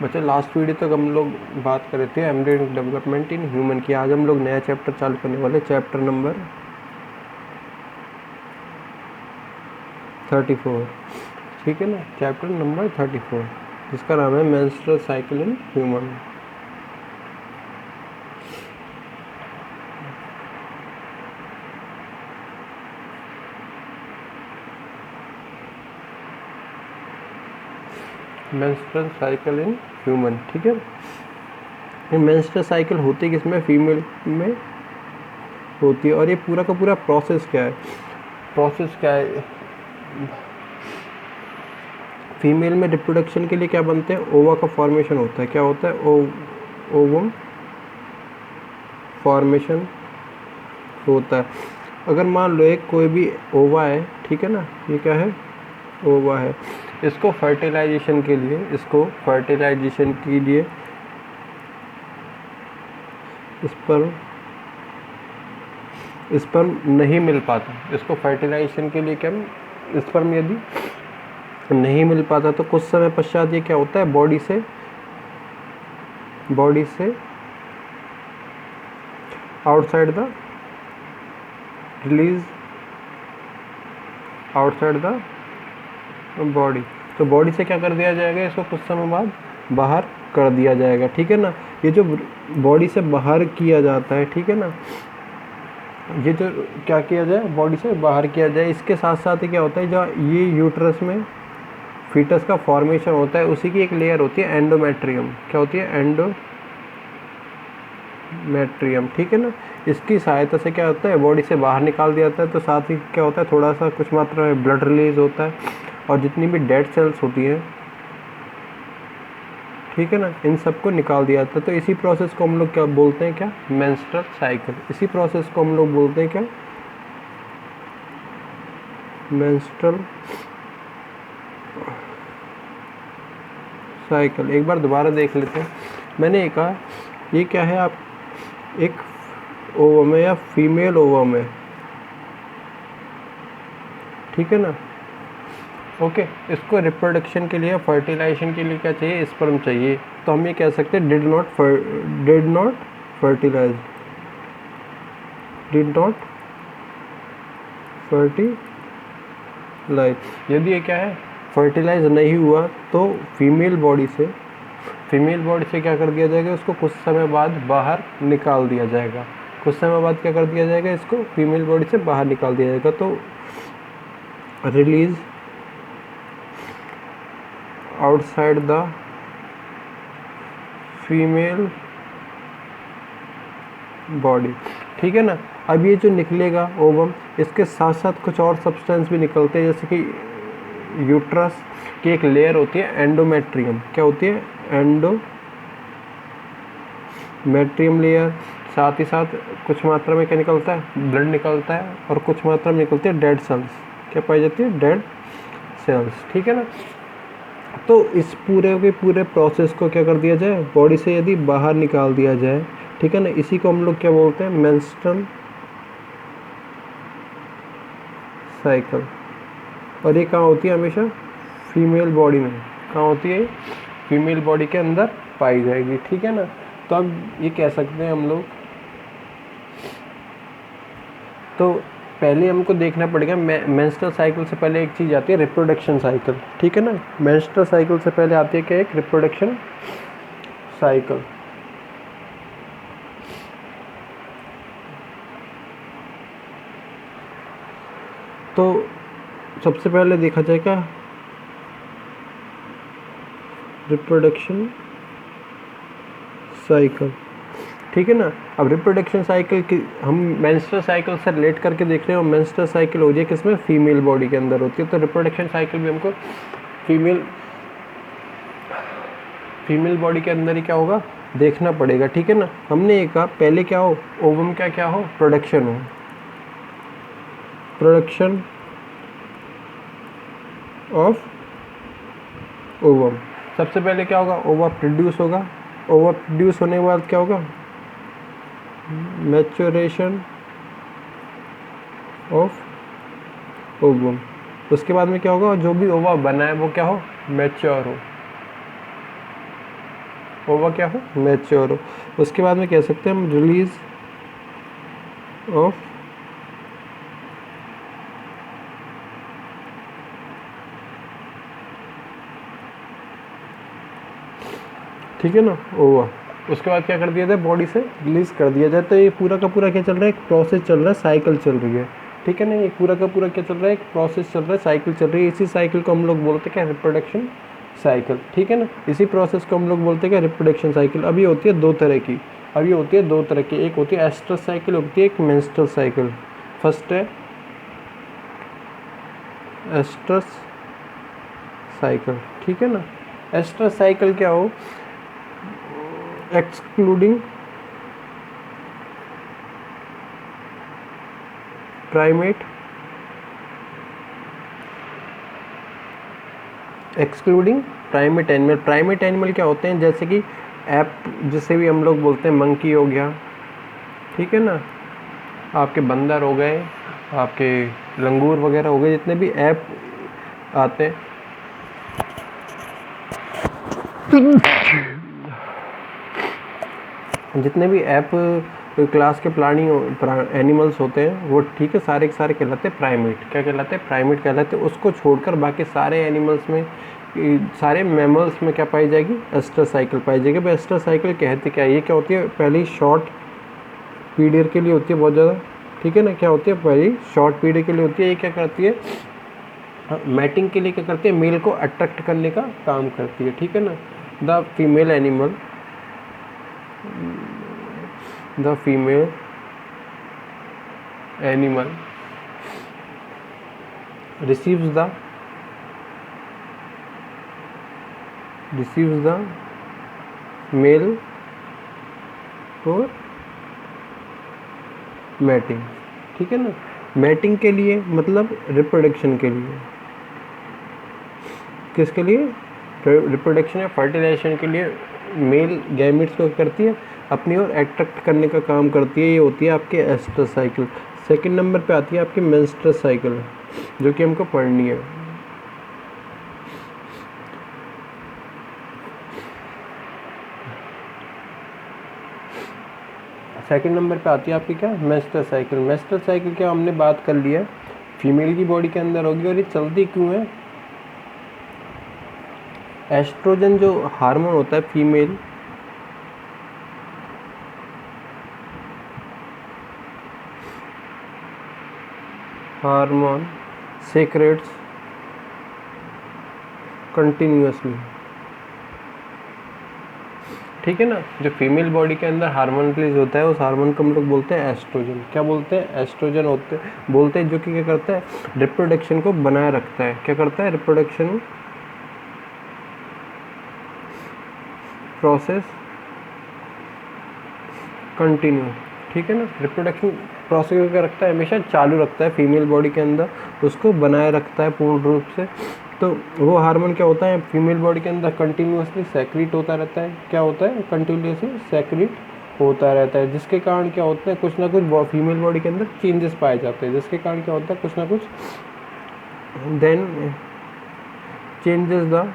बच्चे last video तक हम लोग बात कर रहे थे एम्ब्रियोनिक डेवलपमेंट इन ह्यूमन की। आज हम लोग नया चैप्टर चालू करने वाले, चैप्टर नंबर 34, ठीक है ना। चैप्टर नंबर 34 जिसका नाम है menstrual cycle in human. Menstrual cycle in human, ठीक है। ये मेंस्ट्रुअल साइकिल होती है किसमें? फीमेल में होती है। और ये पूरा का पूरा प्रोसेस क्या है? प्रोसेस क्या है? फीमेल में रिप्रोडक्शन के लिए क्या बनते हैं? ओवा का फॉर्मेशन होता है। क्या होता है? ओवम फॉर्मेशन होता है। अगर मान लो एक कोई भी ओवा है, ठीक है ना, ये क्या है? ओवा है। इसको फर्टिलाइजेशन के लिए स्पर्म नहीं मिल पाता। इसको फर्टिलाइजेशन के लिए क्या, स्पर्म यदि नहीं मिल पाता तो कुछ समय पश्चात ये क्या होता है? बॉडी से आउटसाइड द बॉडी, तो बॉडी से क्या कर दिया जाएगा? इसको कुछ समय बाद बाहर कर दिया जाएगा, ठीक है ना। ये जो बॉडी से बाहर किया जाता है, ठीक है ना, ये जो क्या किया जाए? बॉडी से बाहर किया जाए। इसके साथ साथ ही क्या होता है? जो ये यूट्रस में फीटस का फॉर्मेशन होता है, उसी की एक लेयर होती है एंडोमेट्रियम। क्या होती है? एंडोमेट्रियम, ठीक है ना। इसकी सहायता से क्या होता है? बॉडी से बाहर निकाल दिया जाता है। तो साथ ही क्या होता है? थोड़ा सा कुछ मात्रा में ब्लड रिलीज होता है, और जितनी भी डेड सेल्स होती हैं, ठीक है ना, इन सबको निकाल दिया जाता है। तो इसी प्रोसेस को हम लोग क्या बोलते हैं? क्या? Menstrual cycle. इसी प्रोसेस को हम लोग बोलते हैं क्या? Menstrual cycle. एक बार दोबारा देख लेते हैं। मैंने ये कहा, ये क्या है? आप एक ओवम है या फीमेल ओवम है, ठीक है ना। ओके, इसको रिप्रोडक्शन के लिए, फर्टिलाइजेशन के लिए क्या चाहिए? स्पर्म चाहिए। तो हम ये कह सकते हैं डिड नॉट फर्टिलाइज यदि ये क्या है? फर्टिलाइज नहीं हुआ तो फीमेल बॉडी से क्या कर दिया जाएगा? उसको कुछ समय बाद बाहर निकाल दिया जाएगा। कुछ समय बाद क्या कर दिया जाएगा? इसको फीमेल बॉडी से बाहर निकाल दिया जाएगा। तो release outside the female body, ठीक है ना। अब ये जो निकलेगा ओवम, इसके साथ साथ कुछ और सब्सटेंस भी निकलते हैं, जैसे कि यूट्रस की एक लेयर होती है एंडोमेट्रियम। क्या होती है? Endometrium layer. साथ ही साथ कुछ मात्रा में क्या निकलता है? ब्लड निकलता है, और कुछ मात्रा में निकलती है डेड सेल्स। क्या पाई जाती है? डेड सेल्स, ठीक है ना। तो इस पूरे के पूरे प्रोसेस को क्या कर दिया जाए? बॉडी से यदि बाहर निकाल दिया जाए, ठीक है ना, इसी को हम लोग क्या बोलते हैं? Menstrual cycle. और ये कहाँ होती है? हमेशा फीमेल बॉडी में। कहाँ होती है? फीमेल बॉडी के अंदर पाई जाएगी, ठीक है ना। तो अब ये कह सकते हैं हम लोग, तो पहले हमको देखना पड़ेगा, मेंस्ट्रुअल साइकिल से पहले एक चीज़ आती है रिप्रोडक्शन साइकिल, ठीक है ना। मेंस्ट्रुअल साइकिल से पहले आती है क्या? एक रिप्रोडक्शन साइकिल। तो सबसे पहले देखा जाएगा रिप्रोडक्शन साइकिल, ठीक है ना। अब रिप्रोडक्शन साइकिल की हम मेंस्ट्रुअल साइकिल से रिलेट करके देख रहे हो। मेंस्ट्रुअल साइकिल हो जाए किसमें? फीमेल बॉडी के अंदर होती है। तो रिप्रोडक्शन साइकिल भी हमको फीमेल बॉडी के अंदर ही क्या होगा? देखना पड़ेगा, ठीक है ना। हमने ये कहा पहले क्या हो? ओवम का क्या हो? प्रोडक्शन ऑफ ओवम, सबसे पहले क्या होगा, ओवा प्रोड्यूस होगा। ओवा प्रोड्यूस होने के बाद क्या होगा, मैच्योरेशन ऑफ ओवम। उसके बाद में क्या होगा, जो भी ओवा बना है वो क्या हो, मैच्योर हो, ओवा क्या हो, मैच्योर हो। उसके बाद में कह सकते हैं हम रिलीज ऑफ ठीक है ना, ओवा। उसके बाद क्या कर दिया जाए, बॉडी से रिलीज कर दिया जाए। तो ये पूरा का पूरा क्या चल रहा है, एक प्रोसेस चल रहा है, साइकिल चल रही है, ठीक है ना। ये पूरा का पूरा क्या चल रहा है, एक प्रोसेस चल रहा है, साइकिल चल रही है। इसी साइकिल को हम लोग बोलते हैं क्या, रिप्रोडक्शन साइकिल, ठीक है ना। इसी प्रोसेस को हम लोग बोलते हैं क्या, रिप्रोडक्शन साइकिल। अब ये होती है दो तरह की, अब ये होती है दो तरह की, एक होती है एस्ट्रस साइकिल, होती है एक मेंस्ट्रुअल साइकिल। फर्स्ट है एस्ट्रस साइकिल, ठीक है ना। एस्ट्रस साइकिल क्या हो, excluding primate, excluding primate animal. Primate animal क्या होते हैं, जैसे कि ऐप, जिसे भी हम लोग बोलते हैं मंकी हो गया, ठीक है ना, आपके बंदर हो गए, आपके लंगूर वगैरह हो गए, जितने भी ऐप आते हैं जितने भी ऐप क्लास के प्राणी एनिमल्स होते हैं वो, ठीक है, सारे के सारे कहलाते हैं प्राइमेट। क्या कहलाते हैं, प्राइमेट कहलाते हैं। उसको छोड़कर बाकी सारे एनिमल्स में, सारे मैमल्स में क्या पाई जाएगी, एस्ट्रस साइकिल पाई जाएगी। अब एस्ट्रस साइकिल कहते क्या है, ये क्या होती है, पहली शॉर्ट पीरियड के लिए होती है बहुत ज़्यादा, ठीक है ना। क्या होती है, पहली शॉर्ट पीरियड के लिए होती है। ये क्या करती है, मैटिंग के लिए क्या करती है, मेल को अट्रैक्ट करने का काम करती है, ठीक है ना। The female animal, the female animal receives the male for mating, ठीक है ना। मैटिंग के लिए मतलब रिप्रोडक्शन के लिए, किसके लिए, रिप्रोडक्शन या फर्टिलाइजेशन के लिए मेल गैमेट्स को करती है, अपनी ओर अट्रैक्ट करने का काम करती है। ये होती है आपके एस्ट्रस साइकिल। सेकंड नंबर पे आती है आपकी मेंस्ट्रुअल साइकिल, जो कि हमको पढ़नी है। सेकंड नंबर पे आती है आपकी क्या, मेंस्ट्रुअल साइकिल। मेंस्ट्रुअल साइकिल क्या हमने बात कर लिया, फीमेल की बॉडी के अंदर होगी। और ये चलती क्यों है, एस्ट्रोजन जो हार्मोन होता है फीमेल, हार्मोन सेक्रेट्स कंटिन्यूअसली, ठीक है ना। जो फीमेल बॉडी के अंदर हार्मोन रिलीज होता है, उस हार्मोन को हम लोग बोलते हैं एस्ट्रोजन। क्या बोलते हैं, एस्ट्रोजन बोलते हैं, जो कि क्या करता है, रिप्रोडक्शन को बनाए रखता है। क्या करता है, रिप्रोडक्शन प्रोसेस कंटिन्यू, ठीक है ना। रिप्रोडक्शन प्रोसेस क्या रखता है, हमेशा चालू रखता है फीमेल बॉडी के अंदर, उसको बनाए रखता है पूर्ण रूप से। तो वो हार्मोन क्या होता है, फीमेल बॉडी के अंदर कंटिन्यूअसली सेक्रेट होता रहता है। क्या होता है, कंटिन्यूअसली सेक्रेट होता रहता है, जिसके कारण क्या होता है, कुछ ना कुछ फीमेल बॉडी के अंदर चेंजेस पाए जाते हैं, जिसके कारण क्या होता है, कुछ ना कुछ then changes the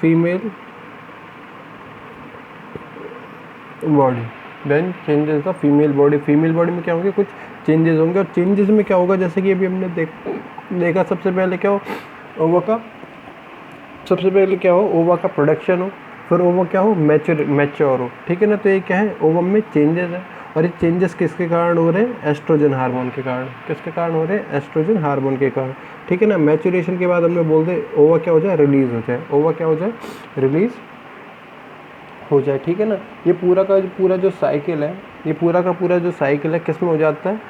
female body, then changes the female body. Female body में क्या होंगे, कुछ चेंजेस होंगे। और चेंजेस में क्या होगा, जैसे कि अभी हमने देखा, सबसे पहले क्या हो, ओवा का, सबसे पहले क्या हो, ओवा का प्रोडक्शन हो, फिर ओवा क्या हो, मैच्योर हो, ठीक है ना। तो ये क्या है, ओवम में चेंजेस है। और ये चेंजेस किसके कारण हो रहे हैं, एस्ट्रोजन हार्मोन के कारण। किसके कारण हो रहे हैं, एस्ट्रोजन हार्मोन के कारण, ठीक है ना। मैच्योरेशन के बाद हमने बोलते ओवा क्या हो जाए, रिलीज हो जाए, ओवा क्या हो जाए, रिलीज हो जाए, ठीक है ना। ये पूरा का पूरा जो साइकिल है, ये पूरा का पूरा जो साइकिल है किस में हो जाता है,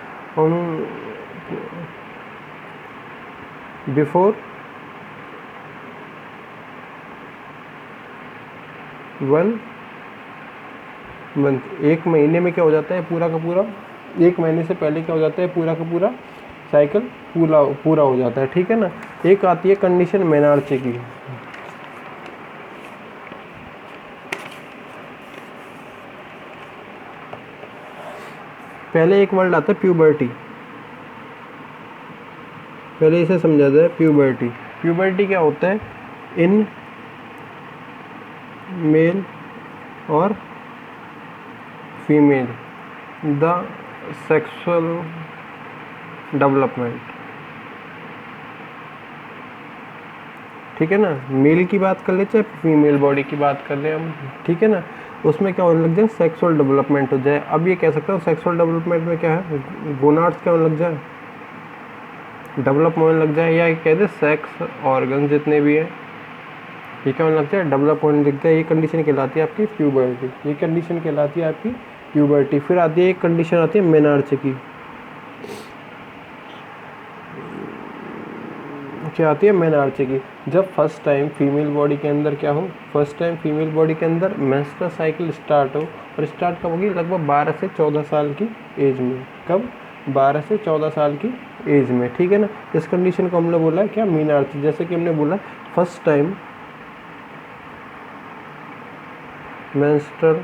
बिफोर 1 मंथ, एक महीने में क्या हो जाता है, पूरा का पूरा, एक महीने से पहले क्या हो जाता है, पूरा का पूरा साइकिल पूरा हो जाता है, ठीक है ना। एक आती है कंडीशन मेनार्चे की, पहले एक वर्ड आता है प्यूबर्टी, पहले इसे समझा जाए। प्यूबर्टी, प्यूबर्टी क्या होता है? इन मेल और फीमेल द सेक्सुअल डेवलपमेंट, ठीक है ना। मेल की बात कर ले चाहे फीमेल बॉडी की बात कर ले हम, ठीक है ना, उसमें क्या होने लग जाए? सेक्सुअल डेवलपमेंट हो जाए। अब ये कह सकता हूँ सेक्सुअल डेवलपमेंट में क्या है? गोनाड्स क्या होने लग जाए? डेवलप होने लग जाए, या कह दे सेक्स ऑर्गन जितने भी हैं ये क्या होने लग जाए? डेवलप होने लग जाए। ये कंडीशन कहलाती है आपकी प्यूबर्टी, ये कंडीशन कहलाती है आपकी प्यूबर्टी। फिर आती है एक कंडीशन आती है मेनार्चे की। क्या आती है? मेनार्चे की। जब फर्स्ट टाइम फीमेल बॉडी के अंदर क्या हो? फर्स्ट टाइम फीमेल बॉडी के अंदर मेंस्ट्रुअल साइकिल स्टार्ट हो, और स्टार्ट कब होगी? लगभग 12 से 14 साल की एज में। कब? 12 से 14 साल की एज में, ठीक है ना। इस कंडीशन को हमने बोला है क्या? मेनार्चे। जैसे कि हमने बोला first time menstrual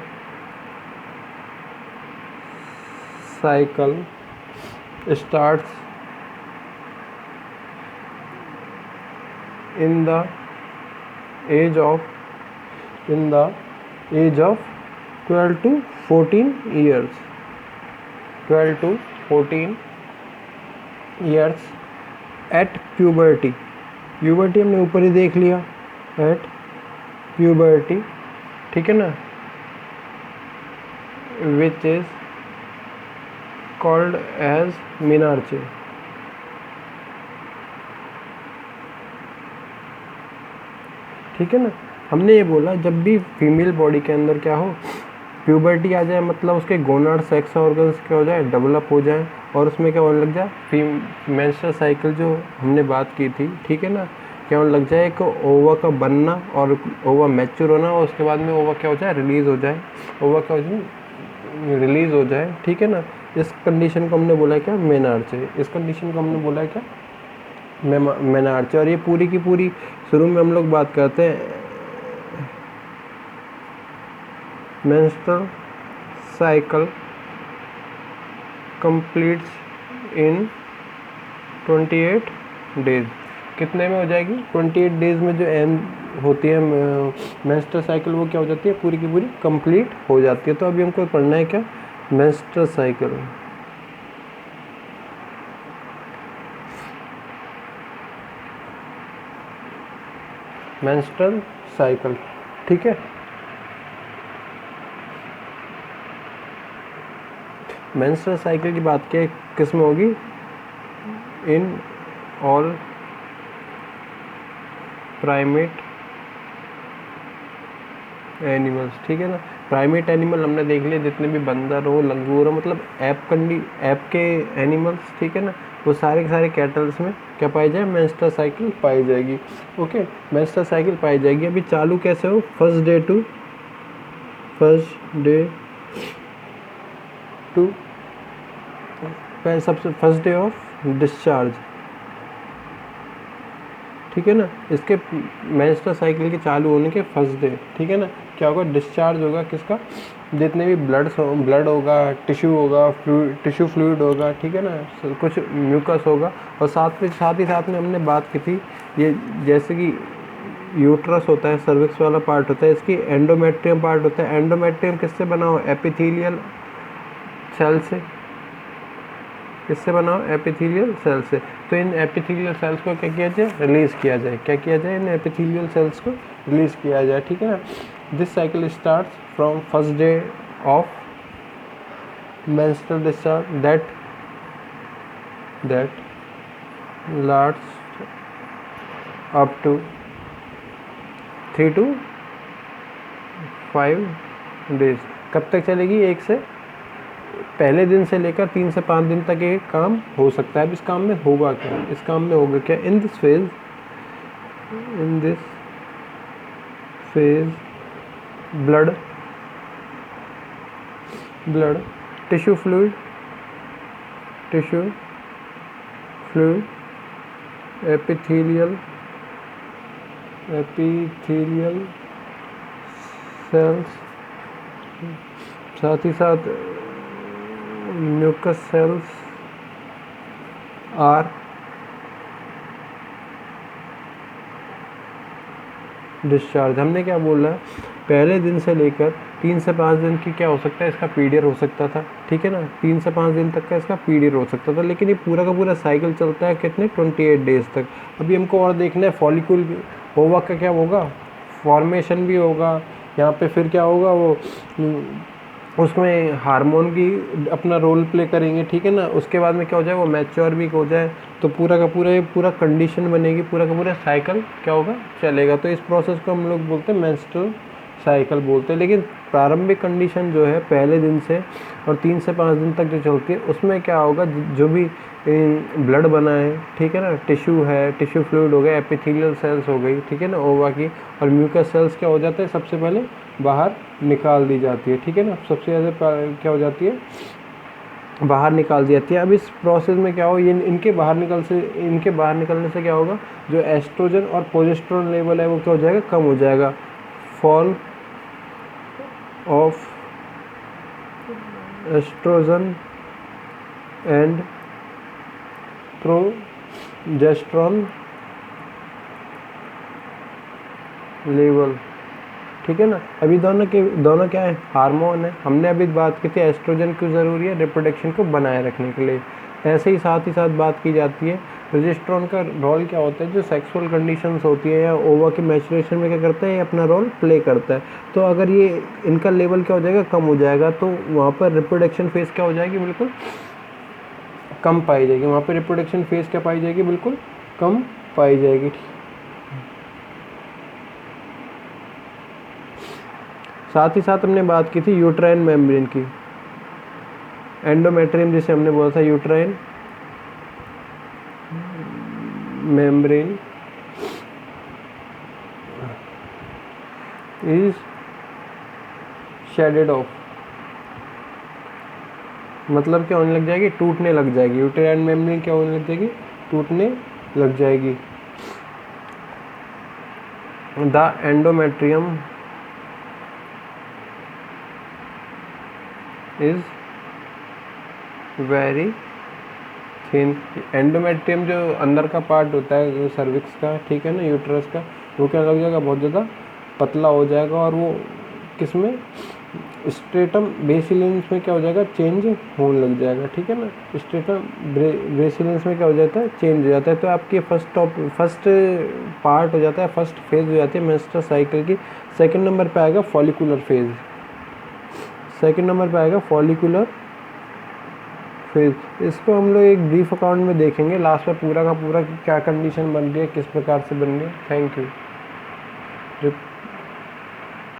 cycle starts in the age of 12 to 14 years, 12 to 14 years at puberty। puberty हमने ऊपर ही देख लिया, at puberty, ठीक है ना, which is called as menarche। ठीक है ना। हमने ये बोला जब भी फीमेल बॉडी के अंदर क्या हो? प्यूबर्टी आ जाए, मतलब उसके गोनाड सेक्स ऑर्गन्स क्या हो जाए? डेवलप हो जाए, और उसमें क्या होने लग जाए? मेंस्ट्रुअल साइकिल जो हमने बात की थी, ठीक है ना, क्या होने लग जाए? एक ओवा का बनना और ओवा मैच्योर होना, और उसके बाद में ओवा क्या हो जाए? रिलीज़ हो जाए। ओवा क्या हो जाए? रिलीज़ हो जाए, ठीक है ना। इस कंडीशन को हमने बोला है क्या? मेनार्चे। इस कंडीशन को हमने बोला है क्या? मेनार्चे। और ये पूरी की पूरी शुरू में हम लोग बात करते हैं मेंस्ट्रुअल साइकिल कंप्लीट्स इन 28 डेज। कितने में हो जाएगी? 28 डेज में जो एंड होती है मेंस्ट्रुअल साइकिल, वो क्या हो जाती है? पूरी की पूरी कंप्लीट हो जाती है। तो अभी हमको पढ़ना है क्या? Menstrual cycle. मेंस्ट्रुअल साइकिल, ठीक है। मेंस्ट्रुअल साइकिल की बात किया किस में होगी? इन ऑल प्राइमेट एनिमल्स, ठीक है ना। प्राइमेट एनिमल हमने देख लिया, जितने भी बंदर हो, लंगूर हो, मतलब ऐप के एनिमल्स, ठीक है ना, वो सारे के सारे कैटल्स में क्या पाई जाए? मेंस्ट्रुअल साइकिल पाई जाएगी। ओके, मेंस्ट्रुअल साइकिल पाई जाएगी। अभी चालू कैसे हो? फर्स्ट डे टू सबसे फर्स्ट डे ऑफ डिस्चार्ज, ठीक है ना। इसके मेंस्ट्रुअल साइकिल के चालू होने के फर्स्ट डे, ठीक है ना, क्या होगा? डिस्चार्ज होगा किसका? जितने भी ब्लड होगा, टिश्यू होगा, टिश्यू फ्लूइड होगा, ठीक है ना, कुछ म्यूकस होगा। और साथ ही साथ में हमने बात की थी, ये जैसे कि यूट्रस होता है, सर्विक्स वाला पार्ट होता है, इसकी एंडोमेट्रियम पार्ट होता है। एंडोमेट्रियम किससे बना हो? एपिथेलियल सेल से। किससे बना हो? एपिथेलियल सेल से। तो इन एपिथेलियल सेल्स को क्या किया जाए? रिलीज़ किया जाए। क्या किया जाए? इन एपिथेलियल सेल्स को रिलीज़ किया जाए, ठीक है ना। This cycle starts from first day of menstrual discharge that last up to 3 to 5 days. कब तक चलेगी? एक से पहले दिन से लेकर 3 से 5 दिन तक ये काम हो सकता है। अब इस काम में होगा क्या? इस काम में होगा क्या? In this phase blood tissue fluid epithelial cells, साथ ही साथ म्यूकस सेल्स आर डिस्चार्ज। हमने क्या बोला है, पहले दिन से लेकर 3 से 5 दिन की क्या हो सकता है, इसका पीरियड हो सकता था, ठीक है ना, 3 से 5 दिन तक का इसका पीरियड हो सकता था, लेकिन ये पूरा का पूरा साइकिल चलता है कितने 28 डेज तक। अभी हमको और देखना है फॉलिक्यूल ओवा का क्या होगा, फॉर्मेशन भी होगा यहाँ पे, फिर क्या होगा वो उसमें हार्मोन भी अपना रोल प्ले करेंगे, ठीक है ना, उसके बाद में क्या हो जाए वो मैच्योर भी हो जाए, तो पूरा का पूरा ये पूरा कंडीशन बनेगी, पूरा का पूरा साइकिल क्या होगा चलेगा। तो इस प्रोसेस को हम लोग बोलते हैं मेंस्ट्रुअल साइकिल बोलते हैं। लेकिन प्रारंभिक कंडीशन जो है पहले दिन से और 3 से 5 दिन तक जो चलती है, उसमें क्या होगा जो भी ब्लड बना है, ठीक है ना, टिश्यू है, टिश्यू फ्लूइड हो गया, एपिथेलियल सेल्स हो गई, ठीक है ना, ओवा की, और म्यूकस सेल्स क्या हो जाते हैं सबसे पहले बाहर निकाल दी जाती है, ठीक है ना, सबसे ज़्यादा क्या हो जाती है बाहर निकाल दी जाती है। अब इस प्रोसेस में क्या हो, ये इनके बाहर निकलने से क्या होगा, जो एस्ट्रोजन और प्रोजेस्टेरोन लेवल है वो क्या हो जाएगा, कम हो जाएगा। Fall of oestrogen and progesterone level, ठीक है ना। अभी दोनों क्या है, हार्मोन है। हमने अभी बात की थी एस्ट्रोजन क्यों ज़रूरी है, रिप्रोडक्शन को बनाए रखने के लिए। ऐसे ही साथ बात की जाती है प्रोजेस्टेरोन का रोल क्या होता है, जो सेक्सुअल कंडीशंस होती है या ओवा की मैचुरेशन में क्या करता है, ये अपना रोल प्ले करता है। तो अगर ये इनका लेवल क्या हो जाएगा, कम हो जाएगा, तो वहाँ पर रिप्रोडक्शन फेज क्या हो जाएगी, बिल्कुल कम पाई जाएगी। वहाँ पर रिप्रोडक्शन फेज क्या पाई जाएगी, बिल्कुल कम पाई जाएगी। साथ ही साथ हमने बात की थी यूट्राइन मेम्ब्रेन की, एंडोमेट्रियम जिसे हमने बोला था, uterine membrane is shaded of, मतलब क्या होने लग जाएगी, टूटने लग जाएगी। यूट्राइन मेम्ब्रेन क्या होने लग जाएगी, टूटने लग जाएगी। The endometrium is very thin. Endometrium जो अंदर का पार्ट होता है सर्विक्स का, ठीक है ना, यूट्रस का, वो क्या लग जाएगा, बहुत ज़्यादा पतला हो जाएगा, और वो किसमें, स्ट्रेटम बेसिलियंस में क्या हो जाएगा, चेंज होने लग जाएगा, ठीक है ना। स्ट्रेटम बेसिलियंस में क्या हो जाता है, चेंज हो जाता है। तो आपकी फर्स्ट पार्ट हो जाता है, फर्स्ट फेज हो जाती है मेंस्ट्रुअल साइकिल की। सेकंड नंबर पे आएगा फॉलिकुलर फेज, सेकंड नंबर पे आएगा फॉलिकुलर फेज। इसको हम लोग एक ब्रीफ अकाउंट में देखेंगे लास्ट में, पूरा का पूरा क्या कंडीशन बन रही है, किस प्रकार से बन रही है। Thank you.